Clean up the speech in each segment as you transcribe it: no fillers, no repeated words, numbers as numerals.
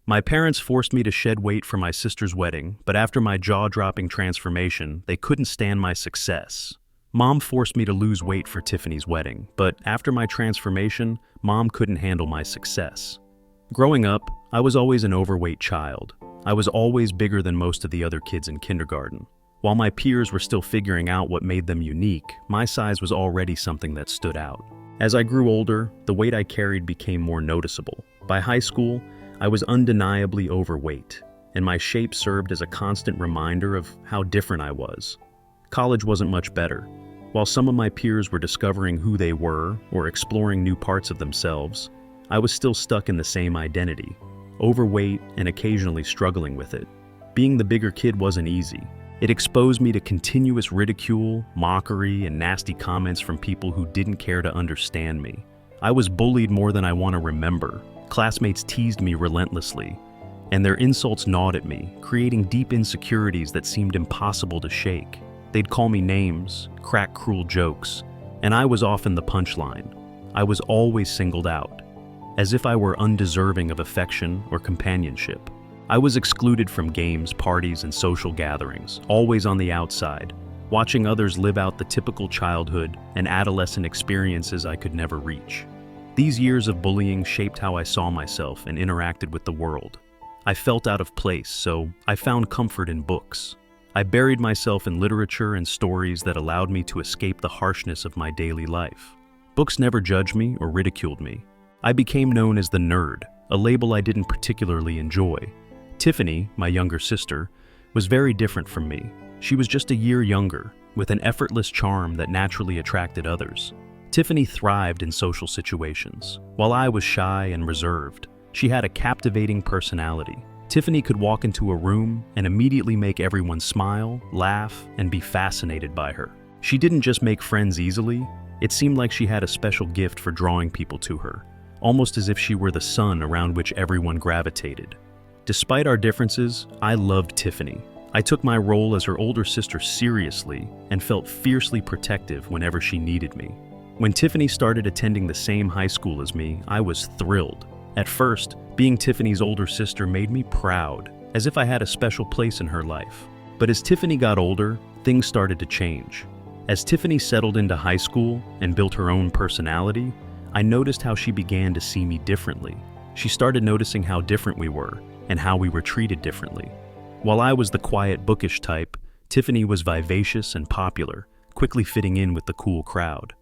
My parents forced me to shed weight for my sister's wedding, but after my jaw-dropping transformation, they couldn't stand my success. Mom forced me to lose weight for Tiffany's wedding, but after my transformation, Mom couldn't handle my success. Growing up, I was always an overweight child. I was always bigger than most of the other kids in kindergarten. While my peers were still figuring out what made them unique, my size was already something that stood out. As I grew older, the weight I carried became more noticeable. By high school, I was undeniably overweight, and my shape served as a constant reminder of how different I was. College wasn't much better. While some of my peers were discovering who they were or exploring new parts of themselves, I was still stuck in the same identity, overweight and occasionally struggling with it. Being the bigger kid wasn't easy. It exposed me to continuous ridicule, mockery, and nasty comments from people who didn't care to understand me. I was bullied more than I want to remember. Classmates teased me relentlessly, and their insults gnawed at me, creating deep insecurities that seemed impossible to shake. They'd call me names, crack cruel jokes, and I was often the punchline. I was always singled out, as if I were undeserving of affection or companionship. I was excluded from games, parties, and social gatherings, always on the outside, watching others live out the typical childhood and adolescent experiences I could never reach. These years of bullying shaped how I saw myself and interacted with the world. I felt out of place, so I found comfort in books. I buried myself in literature and stories that allowed me to escape the harshness of my daily life. Books never judged me or ridiculed me. I became known as the nerd, a label I didn't particularly enjoy. Tiffany, my younger sister, was very different from me. She was just a year younger, with an effortless charm that naturally attracted others. Tiffany thrived in social situations, while I was shy and reserved. She had a captivating personality. Tiffany could walk into a room and immediately make everyone smile, laugh, and be fascinated by her. She didn't just make friends easily, it seemed like she had a special gift for drawing people to her, almost as if she were the sun around which everyone gravitated. Despite our differences, I loved Tiffany. I took my role as her older sister seriously and felt fiercely protective whenever she needed me. When Tiffany started attending the same high school as me, I was thrilled. At first, being Tiffany's older sister made me proud, as if I had a special place in her life. But as Tiffany got older, things started to change. As Tiffany settled into high school and built her own personality, I noticed how she began to see me differently. She started noticing how different we were and how we were treated differently. While I was the quiet, bookish type, Tiffany was vivacious and popular, quickly fitting in with the cool crowd.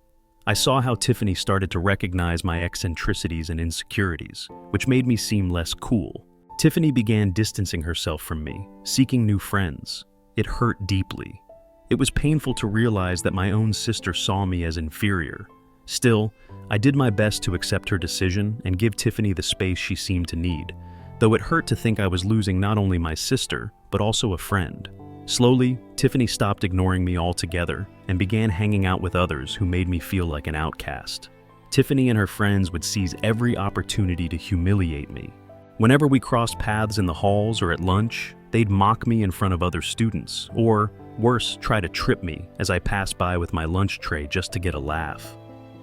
I saw how Tiffany started to recognize my eccentricities and insecurities, which made me seem less cool. Tiffany began distancing herself from me, seeking new friends. It hurt deeply. It was painful to realize that my own sister saw me as inferior. Still, I did my best to accept her decision and give Tiffany the space she seemed to need, though it hurt to think I was losing not only my sister, but also a friend. Slowly, Tiffany stopped ignoring me altogether and began hanging out with others who made me feel like an outcast. Tiffany and her friends would seize every opportunity to humiliate me. Whenever we crossed paths in the halls or at lunch, they'd mock me in front of other students, or, worse, try to trip me as I passed by with my lunch tray just to get a laugh.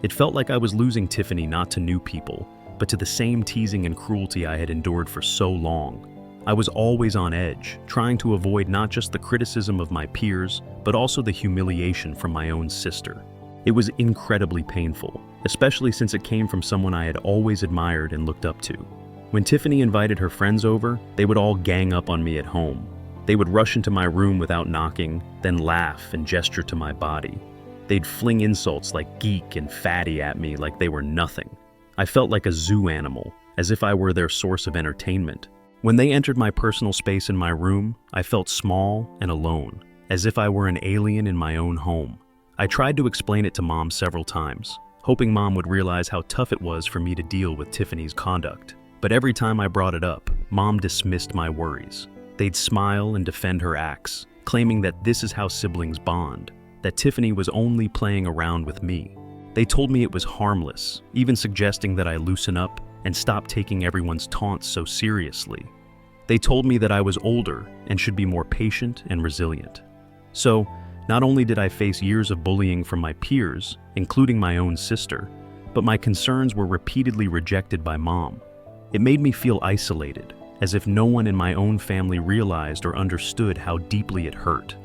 It felt like I was losing Tiffany not to new people, but to the same teasing and cruelty I had endured for so long. I was always on edge, trying to avoid not just the criticism of my peers, but also the humiliation from my own sister. It was incredibly painful, especially since it came from someone I had always admired and looked up to. When Tiffany invited her friends over, they would all gang up on me at home. They would rush into my room without knocking, then laugh and gesture to my body. They'd fling insults like geek and fatty at me like they were nothing. I felt like a zoo animal, as if I were their source of entertainment. When they entered my personal space in my room, I felt small and alone, as if I were an alien in my own home. I tried to explain it to Mom several times, hoping Mom would realize how tough it was for me to deal with Tiffany's conduct. But every time I brought it up, Mom dismissed my worries. They'd smile and defend her acts, claiming that this is how siblings bond, that Tiffany was only playing around with me. They told me it was harmless, even suggesting that I loosen up and stop taking everyone's taunts so seriously. They told me that I was older and should be more patient and resilient. So, not only did I face years of bullying from my peers, including my own sister, but my concerns were repeatedly rejected by Mom. It made me feel isolated, as if no one in my own family realized or understood how deeply it hurt.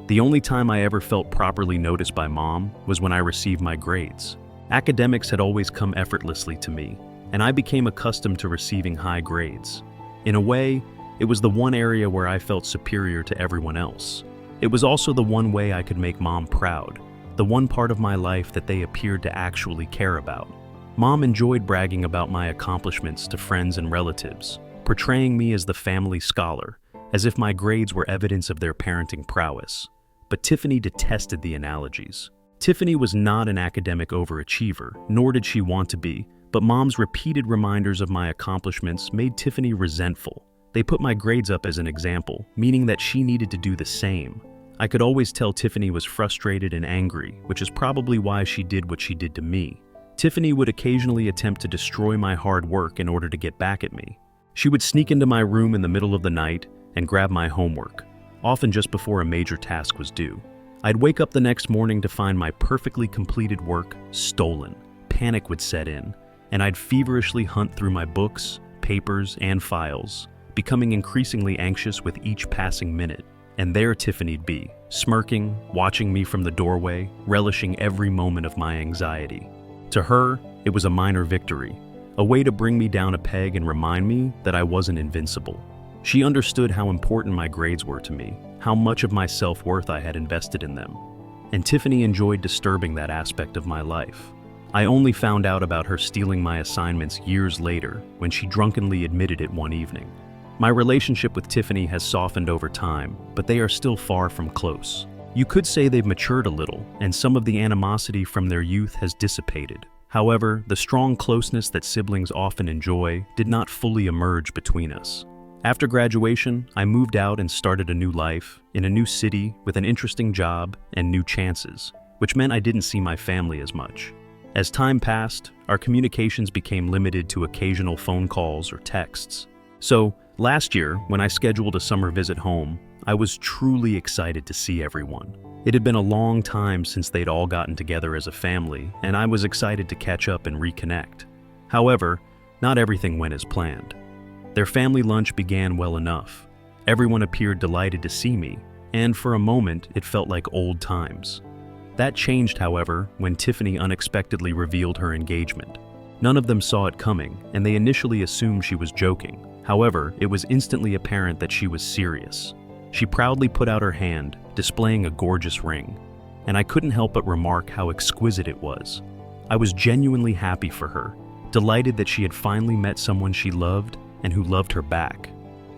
The only time I ever felt properly noticed by Mom was when I received my grades. Academics had always come effortlessly to me, and I became accustomed to receiving high grades. In a way, it was the one area where I felt superior to everyone else. It was also the one way I could make Mom proud, the one part of my life that they appeared to actually care about. Mom enjoyed bragging about my accomplishments to friends and relatives, portraying me as the family scholar, as if my grades were evidence of their parenting prowess. But Tiffany detested the analogies. Tiffany was not an academic overachiever, nor did she want to be, but Mom's repeated reminders of my accomplishments made Tiffany resentful. They put my grades up as an example, meaning that she needed to do the same. I could always tell Tiffany was frustrated and angry, which is probably why she did what she did to me. Tiffany would occasionally attempt to destroy my hard work in order to get back at me. She would sneak into my room in the middle of the night and grab my homework, often just before a major task was due. I'd wake up the next morning to find my perfectly completed work stolen. Panic would set in, and I'd feverishly hunt through my books, papers, and files, becoming increasingly anxious with each passing minute. And there Tiffany'd be, smirking, watching me from the doorway, relishing every moment of my anxiety. To her, it was a minor victory, a way to bring me down a peg and remind me that I wasn't invincible. She understood how important my grades were to me, how much of my self-worth I had invested in them. And Tiffany enjoyed disturbing that aspect of my life. I only found out about her stealing my assignments years later, when she drunkenly admitted it one evening. My relationship with Tiffany has softened over time, but they are still far from close. You could say they've matured a little, and some of the animosity from their youth has dissipated. However, the strong closeness that siblings often enjoy did not fully emerge between us. After graduation, I moved out and started a new life, in a new city, with an interesting job and new chances, which meant I didn't see my family as much. As time passed, our communications became limited to occasional phone calls or texts. So, last year, when I scheduled a summer visit home, I was truly excited to see everyone. It had been a long time since they'd all gotten together as a family, and I was excited to catch up and reconnect. However, not everything went as planned. Their family lunch began well enough. Everyone appeared delighted to see me, and for a moment, it felt like old times. That changed, however, when Tiffany unexpectedly revealed her engagement. None of them saw it coming, and they initially assumed she was joking. However, it was instantly apparent that she was serious. She proudly put out her hand, displaying a gorgeous ring, and I couldn't help but remark how exquisite it was. I was genuinely happy for her, delighted that she had finally met someone she loved and who loved her back.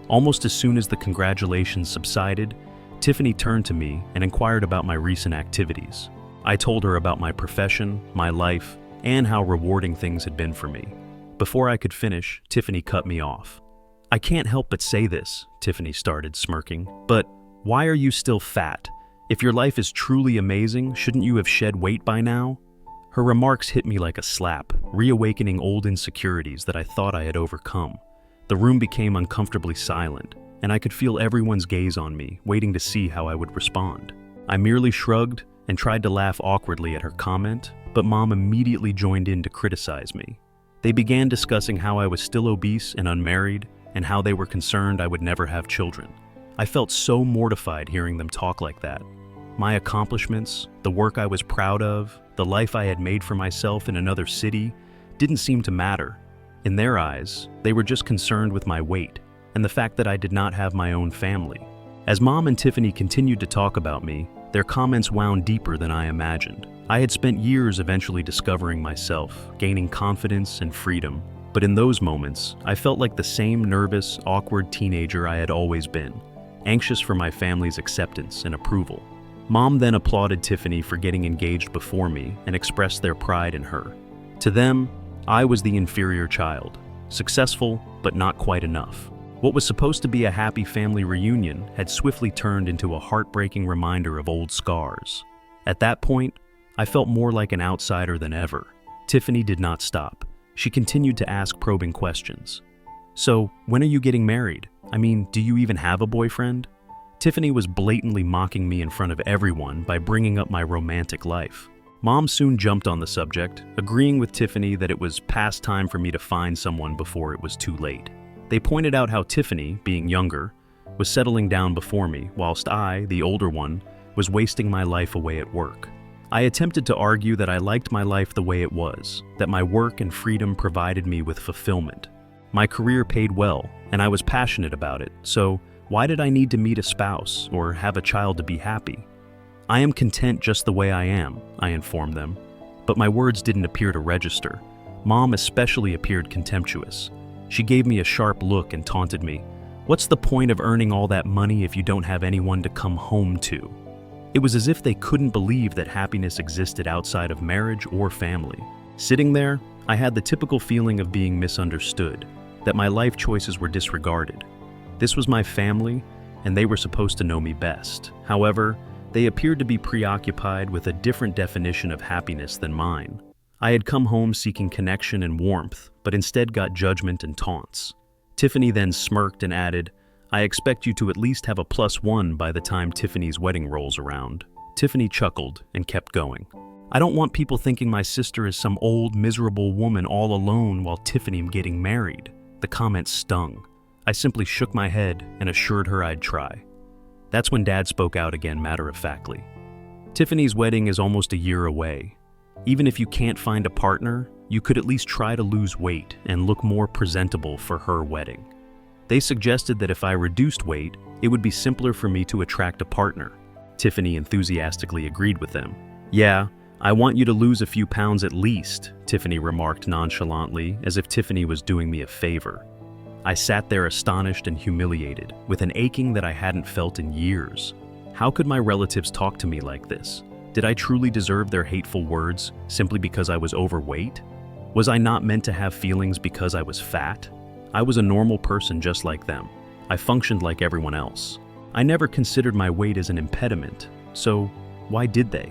Almost as soon as the congratulations subsided, Tiffany turned to me and inquired about my recent activities. I told her about my profession, my life, and how rewarding things had been for me. Before I could finish, Tiffany cut me off. "I can't help but say this," Tiffany started, smirking, "but why are you still fat? If your life is truly amazing, shouldn't you have shed weight by now?" Her remarks hit me like a slap, reawakening old insecurities that I thought I had overcome. The room became uncomfortably silent, and I could feel everyone's gaze on me, waiting to see how I would respond. I merely shrugged and tried to laugh awkwardly at her comment, but Mom immediately joined in to criticize me. They began discussing how I was still obese and unmarried, and how they were concerned I would never have children. I felt so mortified hearing them talk like that. My accomplishments, the work I was proud of, the life I had made for myself in another city, didn't seem to matter. In their eyes, they were just concerned with my weight and the fact that I did not have my own family. As Mom and Tiffany continued to talk about me, their comments wound deeper than I imagined. I had spent years eventually discovering myself, gaining confidence and freedom, but in those moments, I felt like the same nervous, awkward teenager I had always been, anxious for my family's acceptance and approval. Mom then applauded Tiffany for getting engaged before me and expressed their pride in her. To them, I was the inferior child, successful but not quite enough. What was supposed to be a happy family reunion had swiftly turned into a heartbreaking reminder of old scars. At that point, I felt more like an outsider than ever. Tiffany did not stop. She continued to ask probing questions. "So, when are you getting married? I mean, do you even have a boyfriend?" Tiffany was blatantly mocking me in front of everyone by bringing up my romantic life. Mom soon jumped on the subject, agreeing with Tiffany that it was past time for me to find someone before it was too late. They pointed out how Tiffany, being younger, was settling down before me, whilst I, the older one, was wasting my life away at work. I attempted to argue that I liked my life the way it was, that my work and freedom provided me with fulfillment. My career paid well, and I was passionate about it, so why did I need to meet a spouse or have a child to be happy? I am content just the way I am, I informed them. But my words didn't appear to register. Mom especially appeared contemptuous. She gave me a sharp look and taunted me. What's the point of earning all that money if you don't have anyone to come home to? It was as if they couldn't believe that happiness existed outside of marriage or family. Sitting there, I had the typical feeling of being misunderstood, that my life choices were disregarded. This was my family, and they were supposed to know me best. However, they appeared to be preoccupied with a different definition of happiness than mine. I had come home seeking connection and warmth, but instead got judgment and taunts. Tiffany then smirked and added, "I expect you to at least have a +1 by the time Tiffany's wedding rolls around." Tiffany chuckled and kept going. "I don't want people thinking my sister is some old, miserable woman all alone while Tiffany's getting married." The comment stung. I simply shook my head and assured her I'd try. That's when Dad spoke out again matter-of-factly. "Tiffany's wedding is almost a year away. Even if you can't find a partner, you could at least try to lose weight and look more presentable for her wedding." They suggested that if I reduced weight, it would be simpler for me to attract a partner. Tiffany enthusiastically agreed with them. "Yeah, I want you to lose a few pounds at least," Tiffany remarked nonchalantly, as if Tiffany was doing me a favor. I sat there astonished and humiliated, with an aching that I hadn't felt in years. How could my relatives talk to me like this? Did I truly deserve their hateful words simply because I was overweight? Was I not meant to have feelings because I was fat? I was a normal person just like them. I functioned like everyone else. I never considered my weight as an impediment, so why did they?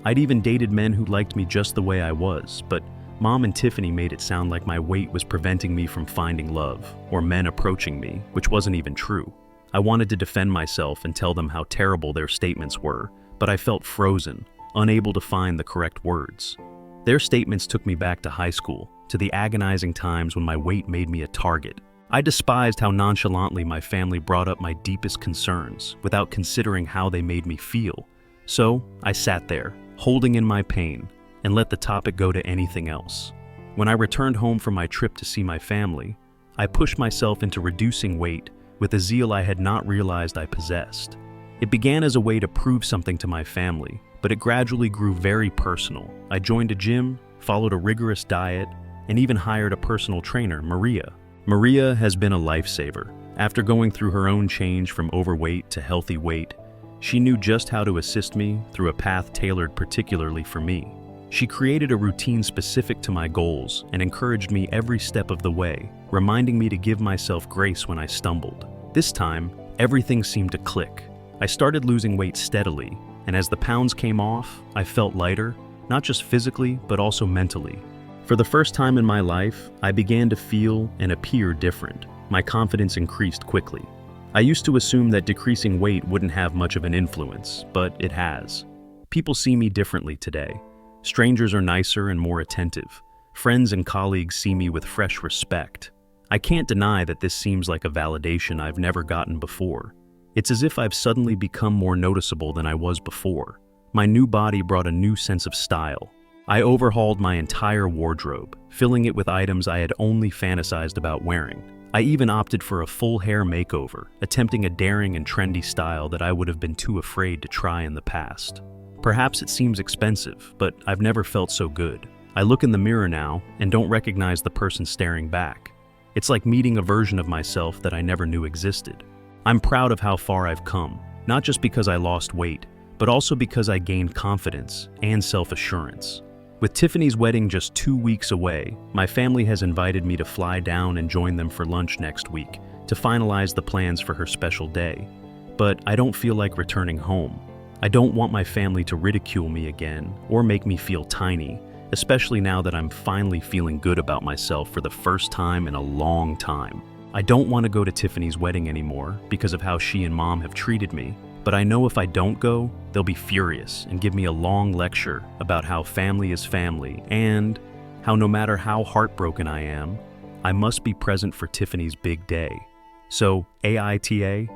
I'd even dated men who liked me just the way I was, but Mom and Tiffany made it sound like my weight was preventing me from finding love, or men approaching me, which wasn't even true. I wanted to defend myself and tell them how terrible their statements were, but I felt frozen, unable to find the correct words. Their statements took me back to high school, to the agonizing times when my weight made me a target. I despised how nonchalantly my family brought up my deepest concerns, without considering how they made me feel. So, I sat there, holding in my pain, and let the topic go to anything else. When I returned home from my trip to see my family, I pushed myself into reducing weight with a zeal I had not realized I possessed. It began as a way to prove something to my family, but it gradually grew very personal. I joined a gym, followed a rigorous diet, and even hired a personal trainer, Maria. Maria has been a lifesaver. After going through her own change from overweight to healthy weight, she knew just how to assist me through a path tailored particularly for me. She created a routine specific to my goals and encouraged me every step of the way, reminding me to give myself grace when I stumbled. This time, everything seemed to click. I started losing weight steadily, and as the pounds came off, I felt lighter, not just physically, but also mentally. For the first time in my life, I began to feel and appear different. My confidence increased quickly. I used to assume that decreasing weight wouldn't have much of an influence, but it has. People see me differently today. Strangers are nicer and more attentive. Friends and colleagues see me with fresh respect. I can't deny that this seems like a validation I've never gotten before. It's as if I've suddenly become more noticeable than I was before. My new body brought a new sense of style. I overhauled my entire wardrobe, filling it with items I had only fantasized about wearing. I even opted for a full hair makeover, attempting a daring and trendy style that I would have been too afraid to try in the past. Perhaps it seems expensive, but I've never felt so good. I look in the mirror now and don't recognize the person staring back. It's like meeting a version of myself that I never knew existed. I'm proud of how far I've come, not just because I lost weight, but also because I gained confidence and self-assurance. With Tiffany's wedding just 2 weeks away, my family has invited me to fly down and join them for lunch next week to finalize the plans for her special day. But I don't feel like returning home. I don't want my family to ridicule me again or make me feel tiny, especially now that I'm finally feeling good about myself for the first time in a long time. I don't want to go to Tiffany's wedding anymore because of how she and Mom have treated me, but I know if I don't go, they'll be furious and give me a long lecture about how family is family and how no matter how heartbroken I am, I must be present for Tiffany's big day. So, AITA,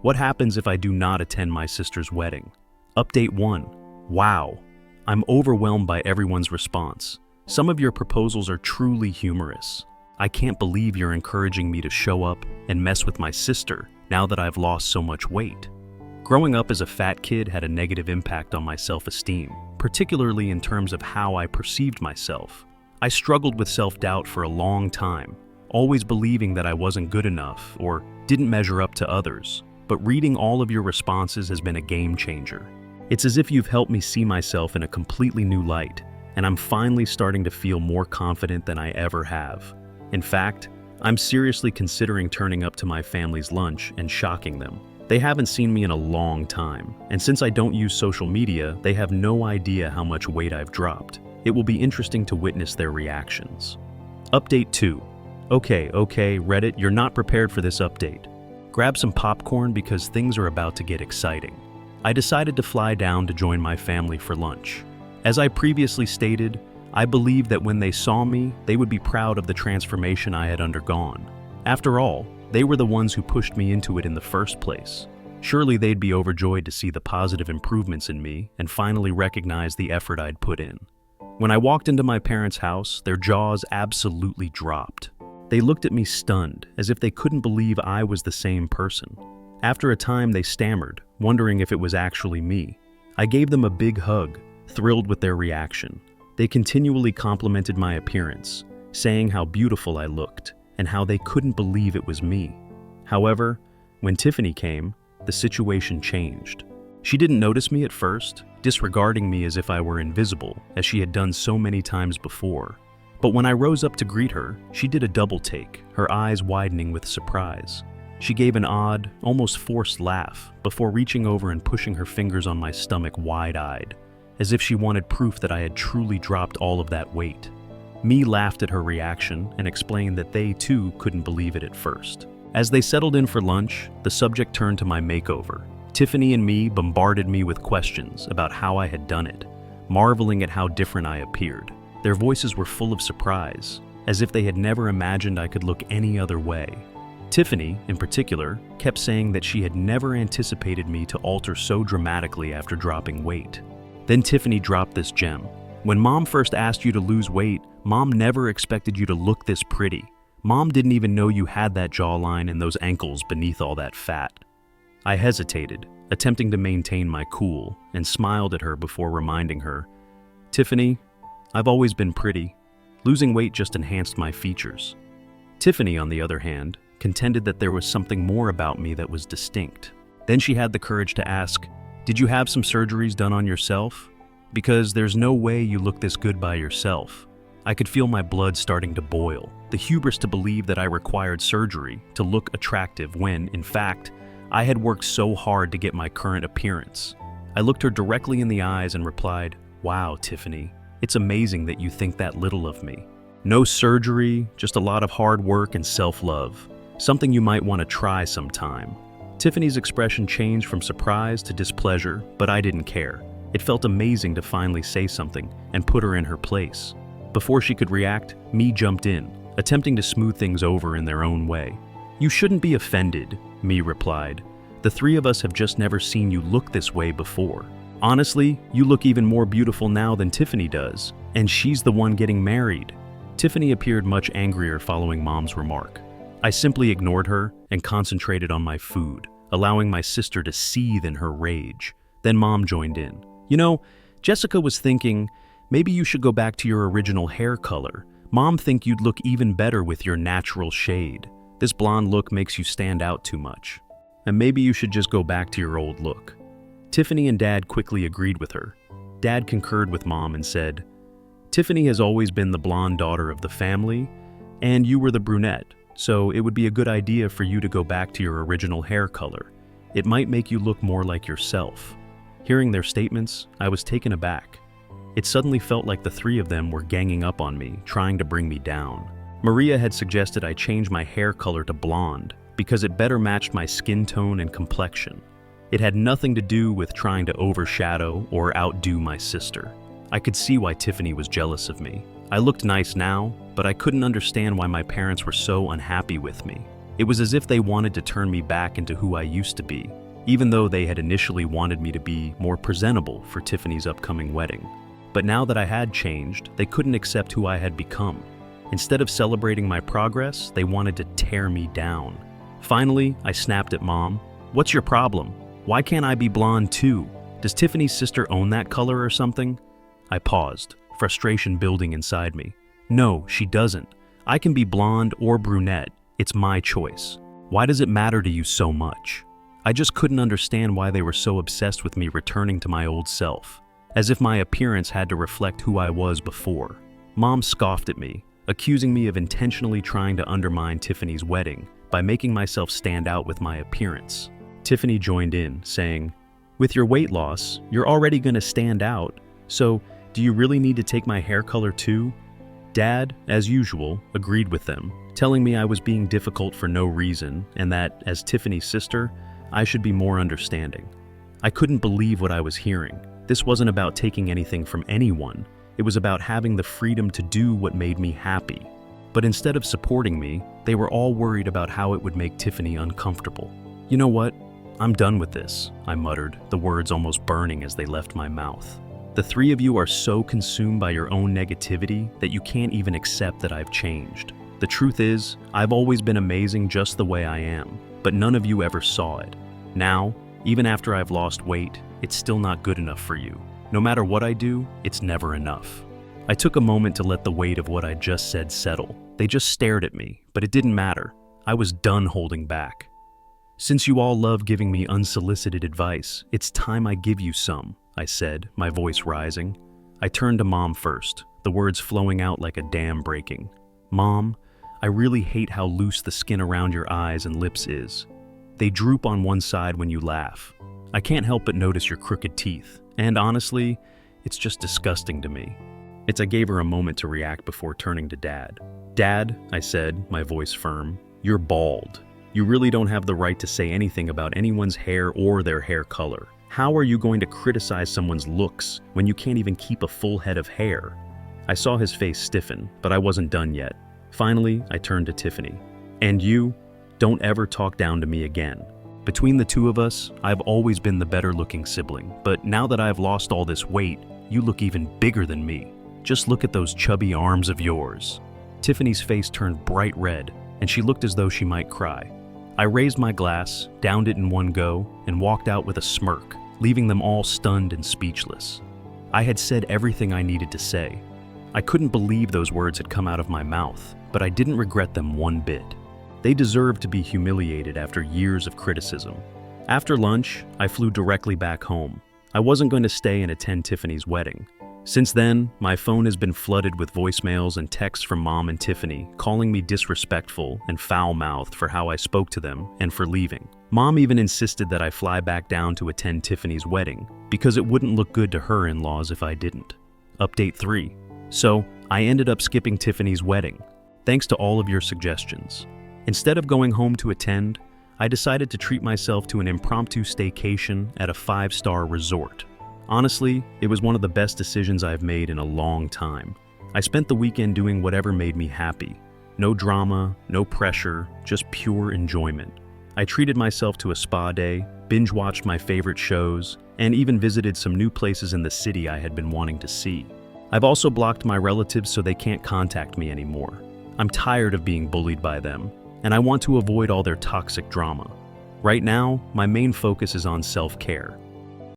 what happens if I do not attend my sister's wedding? Update 1. Wow. I'm overwhelmed by everyone's response. Some of your proposals are truly humorous. I can't believe you're encouraging me to show up and mess with my sister now that I've lost so much weight. Growing up as a fat kid had a negative impact on my self-esteem, particularly in terms of how I perceived myself. I struggled with self-doubt for a long time, always believing that I wasn't good enough or didn't measure up to others. But reading all of your responses has been a game changer. It's as if you've helped me see myself in a completely new light, and I'm finally starting to feel more confident than I ever have. In fact, I'm seriously considering turning up to my family's lunch and shocking them. They haven't seen me in a long time, and since I don't use social media, they have no idea how much weight I've dropped. It will be interesting to witness their reactions. Update 2. Okay, Reddit, you're not prepared for this update. Grab some popcorn because things are about to get exciting. I decided to fly down to join my family for lunch. As I previously stated, I believed that when they saw me, they would be proud of the transformation I had undergone. After all, they were the ones who pushed me into it in the first place. Surely they'd be overjoyed to see the positive improvements in me and finally recognize the effort I'd put in. When I walked into my parents' house, their jaws absolutely dropped. They looked at me stunned, as if they couldn't believe I was the same person. After a time, they stammered, wondering if it was actually me. I gave them a big hug, thrilled with their reaction. They continually complimented my appearance, saying how beautiful I looked and how they couldn't believe it was me. However, when Tiffany came, the situation changed. She didn't notice me at first, disregarding me as if I were invisible, as she had done so many times before. But when I rose up to greet her, she did a double take, her eyes widening with surprise. She gave an odd, almost forced laugh before reaching over and pushing her fingers on my stomach wide-eyed, as if she wanted proof that I had truly dropped all of that weight. Me laughed at her reaction and explained that they too couldn't believe it at first. As they settled in for lunch, the subject turned to my makeover. Tiffany and me bombarded me with questions about how I had done it, marveling at how different I appeared. Their voices were full of surprise, as if they had never imagined I could look any other way. Tiffany, in particular, kept saying that she had never anticipated me to alter so dramatically after dropping weight. Then Tiffany dropped this gem. When Mom first asked you to lose weight, Mom never expected you to look this pretty. Mom didn't even know you had that jawline and those ankles beneath all that fat. I hesitated, attempting to maintain my cool, and smiled at her before reminding her, "Tiffany, I've always been pretty. Losing weight just enhanced my features." Tiffany, on the other hand, contended that there was something more about me that was distinct. Then she had the courage to ask, "Did you have some surgeries done on yourself? Because there's no way you look this good by yourself." I could feel my blood starting to boil, the hubris to believe that I required surgery to look attractive when, in fact, I had worked so hard to get my current appearance. I looked her directly in the eyes and replied, "Wow, Tiffany, it's amazing that you think that little of me. No surgery, just a lot of hard work and self-love. Something you might want to try sometime." Tiffany's expression changed from surprise to displeasure, but I didn't care. It felt amazing to finally say something and put her in her place. Before she could react, me jumped in, attempting to smooth things over in their own way. "You shouldn't be offended," me replied. "The three of us have just never seen you look this way before. Honestly, you look even more beautiful now than Tiffany does, and she's the one getting married." Tiffany appeared much angrier following Mom's remark. I simply ignored her and concentrated on my food, allowing my sister to seethe in her rage. Then Mom joined in. "You know, Jessica was thinking, maybe you should go back to your original hair color. Mom think you'd look even better with your natural shade. This blonde look makes you stand out too much. And maybe you should just go back to your old look." Tiffany and Dad quickly agreed with her. Dad concurred with Mom and said, "Tiffany has always been the blonde daughter of the family, and you were the brunette, so it would be a good idea for you to go back to your original hair color. It might make you look more like yourself." Hearing their statements, I was taken aback. It suddenly felt like the three of them were ganging up on me, trying to bring me down. Maria had suggested I change my hair color to blonde because it better matched my skin tone and complexion. It had nothing to do with trying to overshadow or outdo my sister. I could see why Tiffany was jealous of me. I looked nice now, but I couldn't understand why my parents were so unhappy with me. It was as if they wanted to turn me back into who I used to be, even though they had initially wanted me to be more presentable for Tiffany's upcoming wedding. But now that I had changed, they couldn't accept who I had become. Instead of celebrating my progress, they wanted to tear me down. Finally, I snapped at Mom. "What's your problem? Why can't I be blonde too? Does Tiffany's sister own that color or something?" I paused, frustration building inside me. "No, she doesn't. I can be blonde or brunette. It's my choice. Why does it matter to you so much?" I just couldn't understand why they were so obsessed with me returning to my old self, as if my appearance had to reflect who I was before. Mom scoffed at me, accusing me of intentionally trying to undermine Tiffany's wedding by making myself stand out with my appearance. Tiffany joined in, saying, "With your weight loss, you're already going to stand out, so do you really need to take my hair color too?" Dad, as usual, agreed with them, telling me I was being difficult for no reason and that, as Tiffany's sister, I should be more understanding. I couldn't believe what I was hearing. This wasn't about taking anything from anyone. It was about having the freedom to do what made me happy. But instead of supporting me, they were all worried about how it would make Tiffany uncomfortable. "You know what? I'm done with this," I muttered, the words almost burning as they left my mouth. "The three of you are so consumed by your own negativity that you can't even accept that I've changed. The truth is, I've always been amazing just the way I am, but none of you ever saw it. Now, even after I've lost weight, it's still not good enough for you. No matter what I do, it's never enough." I took a moment to let the weight of what I just said settle. They just stared at me, but it didn't matter. I was done holding back. "Since you all love giving me unsolicited advice, it's time I give you some," I said, my voice rising. I turned to Mom first, the words flowing out like a dam breaking. "Mom, I really hate how loose the skin around your eyes and lips is. They droop on one side when you laugh. I can't help but notice your crooked teeth, and honestly, it's just disgusting to me." I gave her a moment to react before turning to Dad. "Dad," I said, my voice firm, "you're bald. You really don't have the right to say anything about anyone's hair or their hair color. How are you going to criticize someone's looks when you can't even keep a full head of hair?" I saw his face stiffen, but I wasn't done yet. Finally, I turned to Tiffany. "And you, don't ever talk down to me again. Between the two of us, I've always been the better-looking sibling, but now that I've lost all this weight, you look even bigger than me. Just look at those chubby arms of yours." Tiffany's face turned bright red, and she looked as though she might cry. I raised my glass, downed it in one go, and walked out with a smirk, leaving them all stunned and speechless. I had said everything I needed to say. I couldn't believe those words had come out of my mouth, but I didn't regret them one bit. They deserved to be humiliated after years of criticism. After lunch, I flew directly back home. I wasn't going to stay and attend Tiffany's wedding. Since then, my phone has been flooded with voicemails and texts from Mom and Tiffany, calling me disrespectful and foul-mouthed for how I spoke to them and for leaving. Mom even insisted that I fly back down to attend Tiffany's wedding, because it wouldn't look good to her in-laws if I didn't. Update 3. So, I ended up skipping Tiffany's wedding, thanks to all of your suggestions. Instead of going home to attend, I decided to treat myself to an impromptu staycation at a 5-star resort. Honestly, it was one of the best decisions I've made in a long time. I spent the weekend doing whatever made me happy. No drama, no pressure, just pure enjoyment. I treated myself to a spa day, binge-watched my favorite shows, and even visited some new places in the city I had been wanting to see. I've also blocked my relatives so they can't contact me anymore. I'm tired of being bullied by them, and I want to avoid all their toxic drama. Right now, my main focus is on self-care.